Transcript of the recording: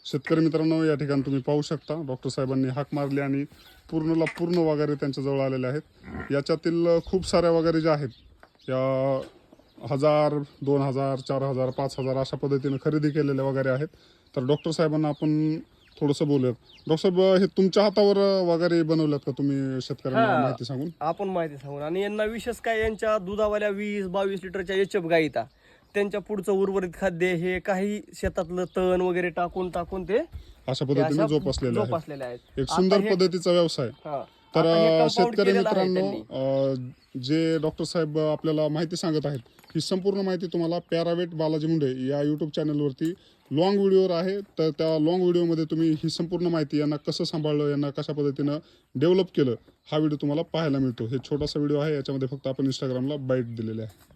शेतकरी मित्रांनो, या ठिकाणी तुम्ही पाहू शकता डॉक्टर साहेबांनी हाक मारली आणि पूर्णला पूर्ण वगैरे त्यांच्याजवळ आलेले आहेत. याच्यातील खूप साऱ्या वगैरे ज्या आहेत या 1000, 2000, 4000, 5000 अशा पद्धतीने खरेदी केलेल्या वगैरे आहेत. तर डॉक्टर साहेबांना आपण थोडंसं बोलूयात. डॉक्टर साहेब, हे तुमच्या हातावर वगैरे बनवल्यात का तुम्ही, शेतकऱ्यांना माहिती सांगून? आपण माहिती सांगून. आणि यांना विशेष काय, यांच्या दुधावाल्या 20-22 लिटरच्या एचएफ गाईता त्यांच्या पुढचं उर्वरित खाद्य हे काही शेतातलं तण वगैरे टाकून ते अशा पद्धतीने जोपासलेले जोपासलेले आहेत. एक सुंदर पद्धतीचा व्यवसाय. तर शेतकरी मित्रांनो, जे डॉक्टर साहेब आपल्याला माहिती सांगत आहेत, ही संपूर्ण माहिती तुम्हाला पॅरावेट बालाजी मुंडे या यूट्यूब चॅनलवरती लॉंग व्हिडिओवर आहे. तर त्या लॉंग व्हिडिओमध्ये तुम्ही ही संपूर्ण माहिती, यांना कसं सांभाळलं, यांना कशा पद्धतीनं डेव्हलप केलं, हा व्हिडिओ तुम्हाला पाहायला मिळतो. हे छोटासा व्हिडिओ आहे, याच्यामध्ये फक्त आपण इंस्टाग्रामला बाईट दिलेले आहे.